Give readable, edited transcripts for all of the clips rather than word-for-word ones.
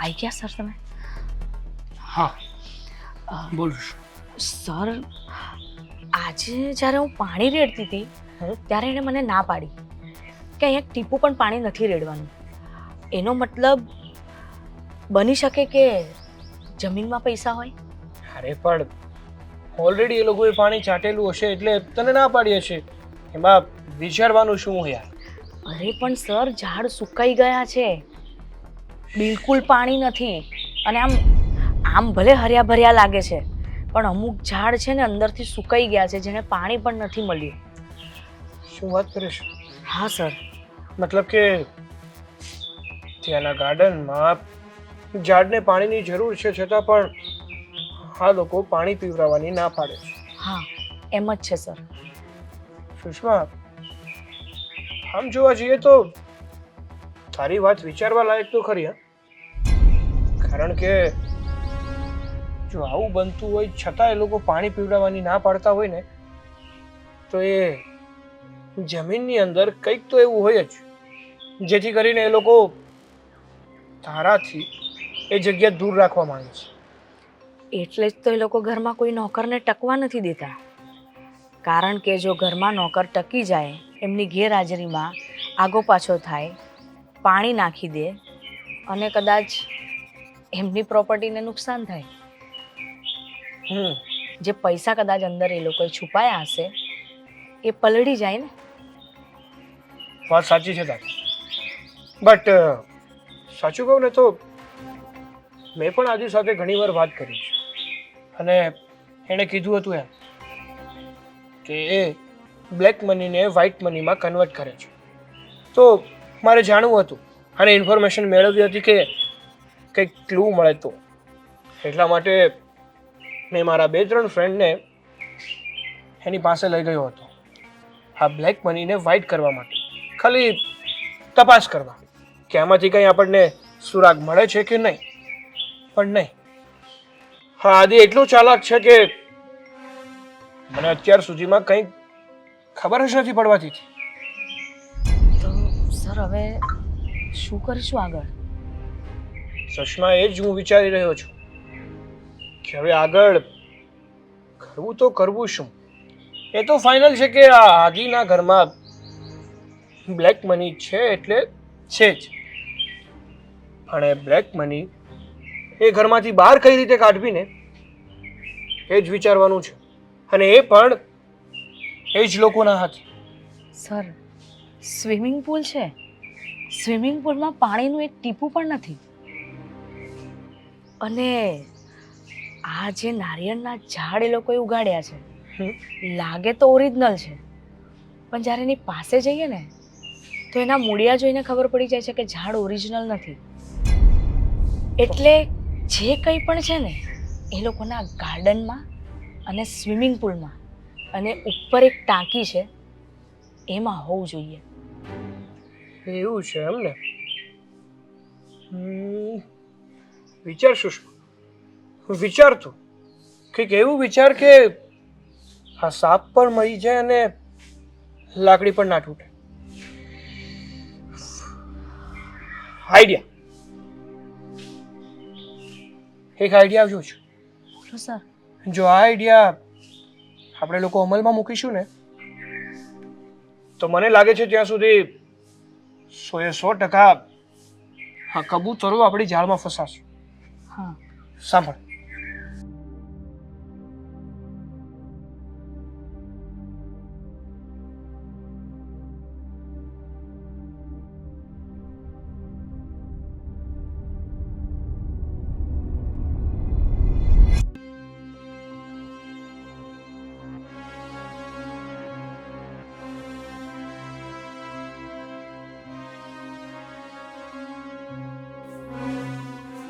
આવી ગયા સર તમે? હા બોલું સર, આજે જ્યારે હું પાણી રેડતી હતી ત્યારે એણે મને ના પાડી કે અહીંયા ટીપું પણ પાણી નથી રેડવાનું. એનો મતલબ બની શકે કે જમીનમાં પૈસા હોય. અરે પણ ઓલરેડી એ લોકોએ પાણી ચાટેલું હશે એટલે તને ના પાડી હશે. એમાં વિચારવાનું શું યાર? અરે પણ સર, ઝાડ સુકાઈ ગયા છે, બિલકુલ પાણી નથી. અને આમ આમ ભલે હર્યા ભર્યા લાગે છે, પણ અમુક ઝાડ છે ને અંદરથી સુકાઈ ગયા છે, જેને પાણી પણ નથી મળ્યું. શું વાત કરીશ? હા સર. મતલબ કે ત્યાંના ગાર્ડનમાં ઝાડને પાણીની જરૂર છે છતાં પણ આ લોકો પાણી પીવડાવવાની ના પાડે છે. હા, એમ જ છે સર. સુષ્મા, આમ જોવા જઈએ તો તારી વાત વિચારવા લાયક તો ખરી. હા, કારણ કે જો આવું બનતું હોય છતાં એ લોકો પાણી પીવડાવવાની ના પાડતા હોય ને, તો એ જમીનની અંદર કંઈક તો એવું હોય જ જેથી કરીને એ લોકો તારાથી એ જગ્યા દૂર રાખવા માંગે છે. એટલે જ તો એ લોકો ઘરમાં કોઈ નોકરને ટકવા નથી દેતા. કારણ કે જો ઘરમાં નોકર ટકી જાય, એમની ગેરહાજરીમાં આગો પાછો થાય, પાણી નાખી દે અને કદાચ એમની પ્રોપર્ટીને નુકસાન થાય. જે પૈસા કદાચ અંદર એ લોકોએ છુપાયા હશે એ પલળી જાય ને. વાત સાચી છે તારી, બટ સાચું કહું ને તો મેં પણ આદિ સાથે ઘણીવાર વાત કરી છે અને એણે કીધું હતું એમ કે એ બ્લેક મનીને વ્હાઇટ મનીમાં કન્વર્ટ કરે છે. તો મારે જાણવું હતું અને ઇન્ફોર્મેશન મેળવવી હતી કે કંઈક ક્લુ મળે તો. એટલા માટે મેં મારા 2-3 ફ્રેન્ડને એની પાસે લઈ ગયો હતો આ બ્લેક મનીને વ્હાઇટ કરવા માટે, ખાલી તપાસ કરવા કે આમાંથી કંઈ આપણને સુરાગ મળે છે કે નહીં. પણ નહીં, હા, આદિ એટલું ચાલાક છે કે મને અત્યાર સુધીમાં કંઈ ખબર જ નથી પડવાતી. તો સર, હવે શું કરીશું આગળ? સુષ્મા, એ જ હું વિચારી રહ્યો છું કે હવે આગળ કરવું તો કરવું શું. એ તો ફાઇનલ છે કે આ આદિના ઘરમાં બ્લેક મની છે એટલે છે જ, પણ એ બ્લેક મની એ ઘરમાંથી બહાર કઈ રીતે કાઢવી ને એ જ વિચારવાનું છે, અને એ પણ એ જ લોકોના હાથે. સર, સ્વિમિંગ પુલ છે, સ્વિમિંગ પુલમાં પાણીનું એક ટીપું પણ નથી. અને આ જે નારિયેળના ઝાડ એ લોકોએ ઉગાડ્યા છે, લાગે તો ઓરિજિનલ છે, પણ જ્યારે એની પાસે જઈએ ને તો એના મૂળિયા જોઈને ખબર પડી જાય છે કે ઝાડ ઓરિજિનલ નથી. એટલે જે કંઈ પણ છે ને એ લોકોના ગાર્ડનમાં અને સ્વિમિંગ પુલમાં અને ઉપર એક ટાંકી છે એમાં હોવું જોઈએ. એવું છે એમ ને? વિચાર સુષ્મા, વિચાર તું કંઈક એવું વિચાર કે આ સાપ પણ મરી જાય અને લાકડી પણ ના તૂટે. આઈડિયા, એક આઈડિયા આવ્યો છે. બોલો સર. જો આ આઈડિયા આપણે લોકો અમલમાં મૂકીશું ને તો મને લાગે છે ત્યાં સુધી 100% આ કબૂતરો આપણી જાળમાં ફસાશે. હા. સાંભળ,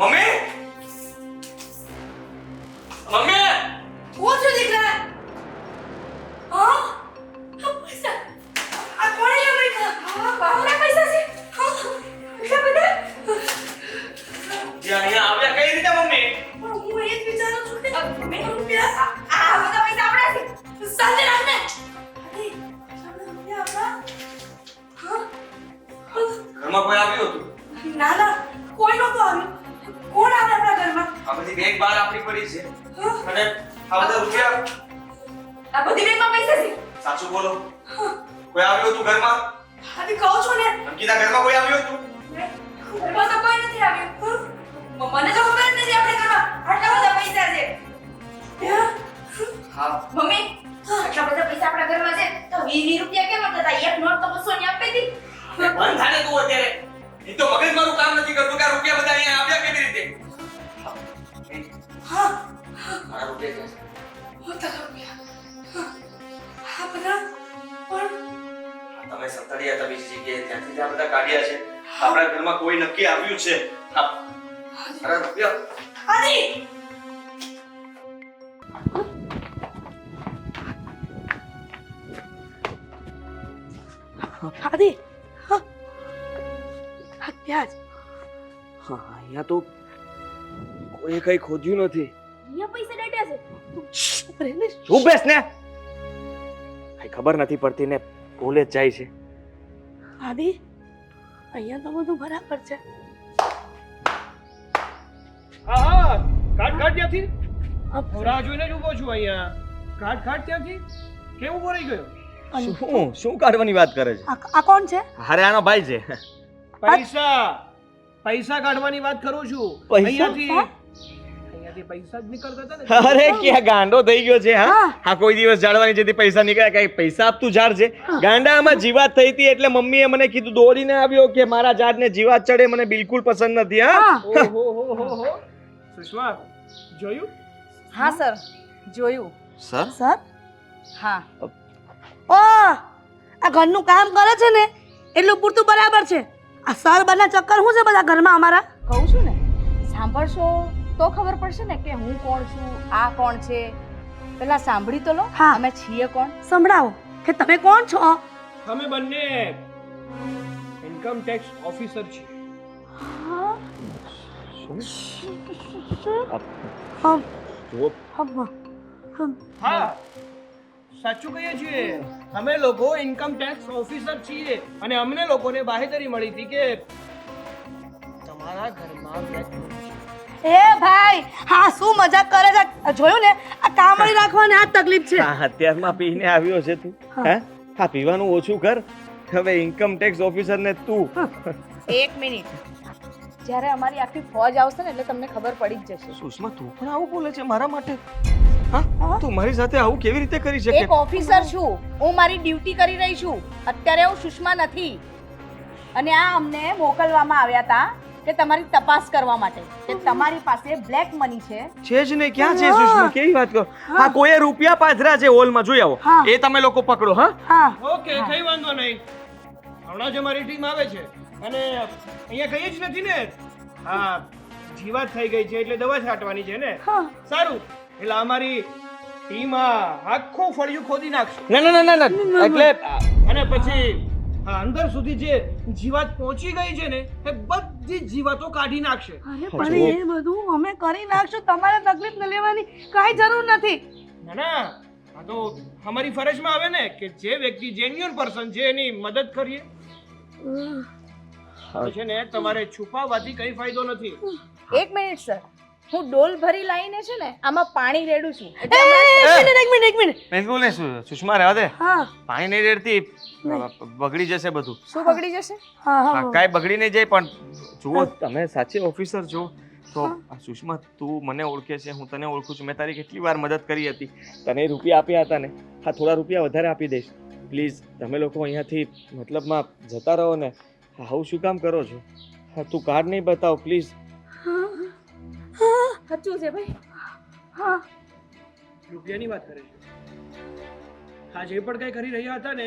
મમ્મી, કરી છે અને આ બધા રૂપિયા આ બધી બેંકમાં પૈસા છે. સાચું બોલો કોઈ આવ્યું હતું ઘરમાં આદિ કહું છું ને અંકિતા ઘરમાં કોઈ આવ્યું હતું ઘરમાં તો કોઈ નથી આવ્યું. મને તો ખબર જ નથી આપણે ઘરમાં આટલા બધા પૈસા છે. હા મમ્મી આટલા બધા પૈસા આપણા ઘરમાં છે તો 20 રૂપિયા કેમ હતા? એક નોટ તો 200 ની આપી હતી. બંધ થાને તું અત્યારે એ તો મગજ મારું કામ નથી કરતું કે આ રૂપિયા બધા અહીંયા આવ્યા કેવી રીતે હા મારા રૂપિયા ક્યાં છે? હોતા રૂપિયા. હા બધા પણ તમે સંતાડ્યા હતા બીજી જગ્યાએ ત્યાંથી જ આ બધા કાઢ્યા છે આપણા ઘરમાં કોઈ નક્કી આવ્યું છે હા મારા રૂપિયા આદિ આદિ હા ત્યાં જ હા અહીંયા તો કોઈ કઈ ખોદ્યું નથી અહીંયા પૈસા ડટ્યા છે. પ્રેમિશ શું બેસ ને કઈ ખબર નથી પડતી ને ભૂલે જ જાય છે આદિ અહીંયા તો બધું બરાબર છે. હા હા કાટ ત્યાંથી હું રાહ જોઈને જ ઊભો છું અહીંયા. કાટ ત્યાંથી કેમ ઊભો રહી ગયો? શું કાઢવાની વાત કરે છે આ કોણ છે? અરે આનો ભાઈ છે પૈસા કાઢવાની વાત કરું છું. પૈસા? અહીંયાથી પૈસા જ નીકળતા હતા ને. અરે ક્યાં ગાંડો થઈ ગયો છે હા હા કોઈ દિવસ ઝાડવાની જેથી પૈસા નીકળ્યા કઈ પૈસા આપતું ઝાડ છે ગાંડામાં જીવાત થઈ હતી એટલે મમ્મીએ મને કીધું દોડીને આવ્યો કે મારા ઝાડને જીવાત ચડે મને બિલકુલ પસંદ નથી હા ઓહો સુષ્મા જોયું? હા સર જોયું. સર સર હા ઓ આ ઘરનું કામ કરે છે ને એટલું પૂરતું બરાબર છે. આ સર બના ચક્કર શું છે બધા ઘરમાં અમારા? કહું છું ને સાંભળશો તો ખબર પડશે ને કે હું કોણ છું, આ કોણ છે. પેલા સાંભળી તો લો. હા અમે છીએ કોણ? સંભળાવો કે તમે કોણ છો? અમે બંને ઇન્કમ ટેક્સ ઓફિસર છીએ. હા સાચું કહીએ છીએ. અમે લોકો ઇન્કમ ટેક્સ ઓફિસર છીએ અને અમને લોકોને બાહેધરી મળી હતી કે તમારા ઘરમાં black money છે. એ ભાઈ હા શું મજાક કરે છે? જોયું ને આ કામળી રાખવાની આ તકલીફ છે. અત્યારમાં પીને આવ્યો છે તું હા હા પીવાનું ઓછું કર હવે ઇન્કમ ટેક્સ ઓફિસર ને તું એક મિનિટ જ્યારે અમારી આખી ફોજ આવશે ને એટલે તમને ખબર પડી જ જશે. સુષ્મા તું પણ આવું બોલે છે મારા માટે હા તું મારી સાથે આવું કેવી રીતે કરી શકે એક ઓફિસર છું હું મારી ડ્યુટી કરી રહી છું. અત્યારે હું સુષ્મા નથી અને આ અમને મોકલવામાં આવ્યા હતા કે તમારી તપાસ કરવા માટે કે તમારી પાસે બ્લેક મની છે. છે જ ને ક્યાં છે સુષ્મા કેવી વાત કરો હા કોઈએ રૂપિયા પાથરા છે હોલમાં જોઈ આવો એ તમે લોકો પકડો હા ઓકે કઈ વાંધો નહીં. હમણાં જ અમારી ટીમ આવે છે અને અહીંયા કઈ જ નથી ને. હા જીવાત થઈ ગઈ છે એટલે દવા છાંટવાની છે ને. સારું એટલે અમારી ટીમ આખું ફળિયું ખોદી નાખશે ના એટલે અને પછી અંદર સુધી જે જીવાત પહોંચી ગઈ છે ને એ બધી જીવાતો કાઢી નાખશે. પણ એ બધું અમે કરી નાખશું. તમારે તકલીફ ન લેવાની કાંઈ જરૂર નથી. ના આ તો અમારી ફરજમાં આવે ને કે જે વ્યક્તિ જેન્યુઅન પર્સન છે એની મદદ કરીએ. છે ને તમારે છુપાવવાથી કઈ ફાયદો નથી. એક મિનિટ સર હું ડોલ ભરી લાવીને છે ને આમાં પાણી રેડું છું. એક મિનિટ મેં બોલે સુષ્મા રહેવા દે હા પાણી નહીં રેડતી બગડી જશે બધું શું બગડી જશે? હા કાંઈ બગડી નહીં જાય પણ જુઓ તમે સાચે ઓફિસર છો તો સુષ્મા તું મને ઓળખે છે હું તને ઓળખું છું મેં તારી કેટલી વાર મદદ કરી હતી તને રૂપિયા આપ્યા હતા ને હા થોડા રૂપિયા વધારે આપી દઈશ પ્લીઝ તમે લોકો અહીંયાથી મતલબમાં જતા રહો ને આવું શું કામ કરો છો હા તું કાર્ડ નહીં બતાવ પ્લીઝ સાચું છે ભાઈ. રૂપિયાની વાત કરે છે. આ જે પણ કઈ કરી રહ્યા હતા ને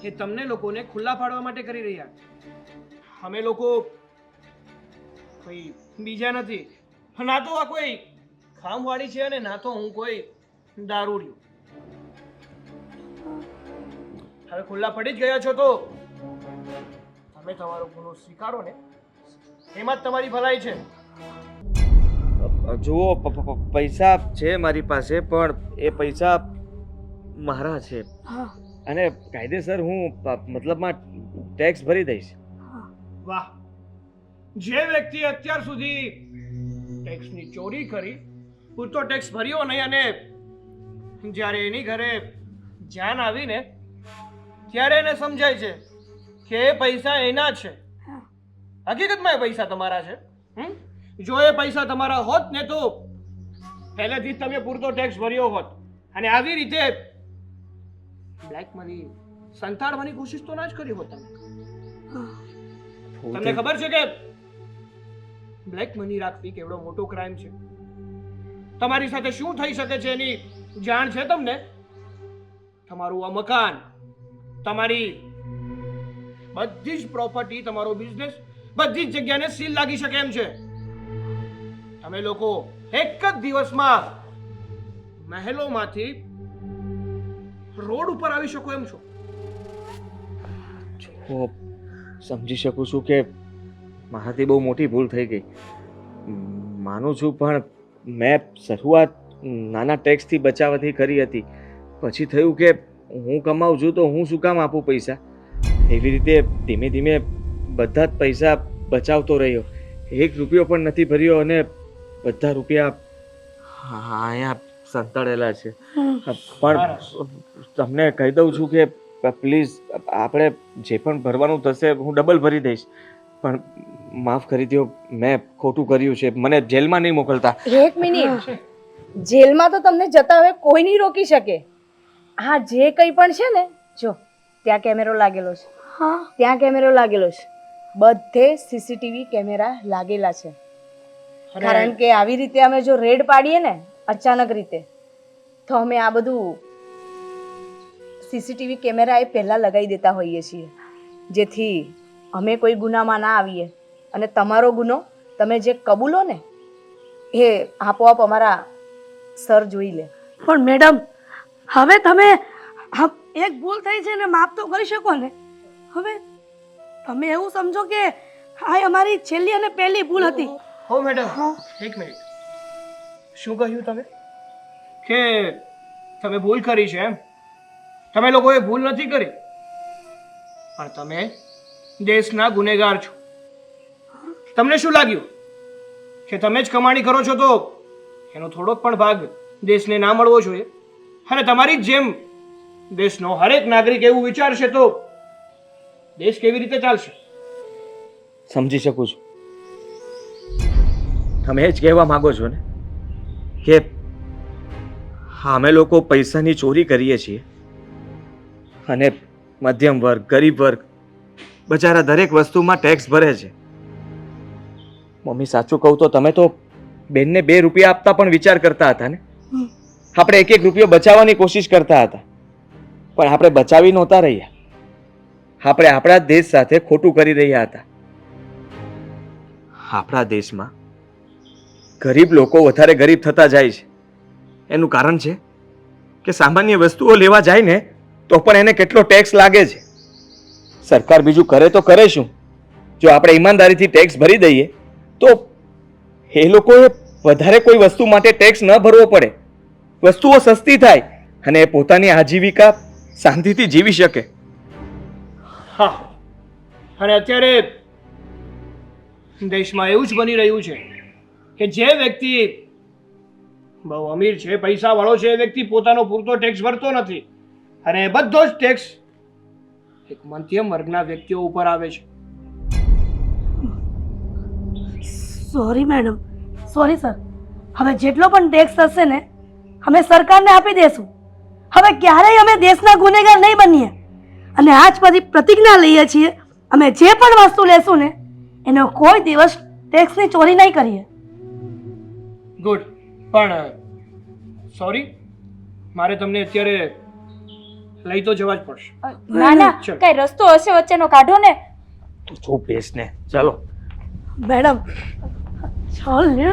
એ તમને લોકોને ખુલ્લા પાડવા માટે કરી રહ્યા. અમે લોકો કોઈ બીજા નથી. ના તો આ કોઈ ખામવાળી છે અને ના તો હું કોઈ દારૂડિયો. હવે ખુલ્લા પડી જ ગયા છો તો તમે તમારો ગુનો સ્વીકારો ને એમાં જ તમારી ભલાઈ છે. જુઓ પૈસા છે મારી પાસે પણ એ પૈસા મારા છે અને કાયદેસર હું મતલબમાં ટેક્સ ભરી દઈશ. વાહ જે વ્યક્તિ અત્યાર સુધી ટેક્સની ચોરી કરી પૂરતો ટેક્સ ભર્યો નહીં અને જ્યારે એની ઘરે જાન આવીને ત્યારે એને સમજાય છે કે એ પૈસા એના જ છે. હકીકતમાં એ પૈસા તમારા છે. જો એ પૈસા તમારા હોત ને તો પહેલેથી જ તમે પૂરતો ટેક્સ ભર્યો હોત અને આવી રીતે બ્લેક મની સંતાડવાની કોશિશ તો ના જ કરી હોત તમે. તમને ખબર છે કે બ્લેક મની રાખવી કેવડો મોટો ક્રાઇમ છે? તમારી સાથે શું થઈ શકે છે એની જાણ છે તમને? તમારું આ મકાન, તમારી બધી જ પ્રોપર્ટી, તમારો બિઝનેસ, બધી જ જગ્યાને સીલ લાગી શકે એમ છે. તમે લોકો એક જ દિવસમાં મહેલોમાંથી રોડ ઉપર આવી શકો એમ છો. હું સમજી શકું છું કે મારાથી બહુ મોટી ભૂલ થઈ ગઈ, માનું છું, પણ મેં શરૂઆત નાના ટેક્સથી બચાવવાથી કરી હતી. પછી થયું કે હું કમાઉં છું તો હું શું કામ આપું પૈસા. એવી રીતે ધીમે ધીમે બધા જ પૈસા બચાવતો રહ્યો. 1 રૂપિયો પણ નથી ભર્યો અને બધા રૂપિયા અહીંયા સંતાડેલા છે. પણ તમને કહી દઉં છું કે પ્લીઝ આપણે જે પણ ભરવાનું થશે હું ડબલ ભરી દઈશ, પણ માફ કરી દો, મેં ખોટું કર્યું છે, મને જેલમાં નહીં મોકલતા. 1 મિનિટ, જેલમાં તો તમને જતા હવે કોઈ નહીં રોકી શકે. હા, જે કંઈ પણ છે ને, જો ત્યાં કેમેરો લાગેલો છે, ત્યાં કેમેરો લાગેલો છે, બધે સીસીટીવી કેમેરા લાગેલા છે. કારણ કે આવી રીતે અમે જો રેડ પાડીએ ને અચાનક રીતે, તો અમે આ બધું સીસીટીવી કેમેરા એ પહેલા લગાવી દેતા હોઈએ છીએ, જેથી અમે કોઈ ગુનામાં ના આવીએ. અને તમારો ગુનો તમે જે કબૂલો ને એ આપોઆપ અમારા સર જોઈ લે. પણ મેડમ, હવે તમે એક ભૂલ થઈ છે ને માફ તો કરી શકો ને. હવે તમે એવું સમજો કે આ અમારી છેલ્લી અને પહેલી ભૂલ હતી. હો મેડમ, 1 મિનિટ, શું કહ્યું તમે? કે તમે ભૂલ કરી છે એમ? તમે લોકોએ ભૂલ નથી કરી, પણ તમે દેશના ગુનેગાર છો. તમને શું લાગ્યું કે તમે જ કમાણી કરો છો તો એનો થોડોક પણ ભાગ દેશને ના મળવો જોઈએ? અને તમારી જ જેમ દેશનો હરેક નાગરિક એવું વિચારશે તો દેશ કેવી રીતે ચાલશે? સમજી શકું છું. તમે એ જ કહેવા માંગો છો ને કે અમે લોકો પૈસાની ચોરી કરીએ છીએ અને મધ્યમ વર્ગ, ગરીબ વર્ગ બચારા દરેક વસ્તુમાં ટેક્સ ભરે છે. મમ્મી, સાચું કહું તો તમે તો બેનને 2 રૂપિયા આપતા પણ વિચાર કરતા હતા ને. આપણે 1 રૂપિયો બચાવવાની કોશિશ કરતા હતા, પણ આપણે બચાવી નહોતા રહ્યા. આપણે આપણા દેશ સાથે ખોટું કરી રહ્યા હતા. આપણા દેશમાં ગરીબ લોકો વધારે ગરીબ થતા જાય છે. એનું કારણ છે કે સામાન્ય વસ્તુઓ લેવા જાય ને તો પણ એને કેટલો ટેક્સ લાગે છે. સરકાર બીજું કરે તો કરે શું? જો આપણે ઈમાનદારીથી ટેક્સ ભરી દઈએ તો એ લોકોએ વધારે કોઈ વસ્તુ માટે ટેક્સ ન ભરવો પડે, વસ્તુઓ સસ્તી થાય અને એ પોતાની આજીવિકા શાંતિથી જીવી શકે. હા, અને અત્યારે દેશમાં એવું જ બની રહ્યું છે કે જે વ્યક્તિ બહુ અમીર છે, પૈસાવાળો છે, એ વ્યક્તિ પોતાનો પૂરતો ટેક્સ ભરતો નથી અને બધો જ ટેક્સ એક મધ્યમ વર્ગના વ્યક્તિઓ ઉપર આવે છે. Sorry madam, sorry sir. હવે જેટલો પણ ટેક્સ થશે ને અમે સરકારને આપી દેશું. હવે ક્યારેય અમે દેશના ગુનેગાર નહીં બનીએ. અને આજ પછી પ્રતિજ્ઞા લઈએ છીએ, અમે જે પણ વસ્તુ લેશું ને એનો કોઈ દિવસ ટેક્સની ચોરી નહીં કરીએ. ગુડ, પણ સોરી, મારે તમને અત્યારે લઈ તો જવા જ પડશે. ના ના, ચલો. કઈ રસ્તો હશે વચ્ચેનો, કાઢો ને. તું ચૂપ બેસ ને. ચાલો મેડમ ચાલ ને.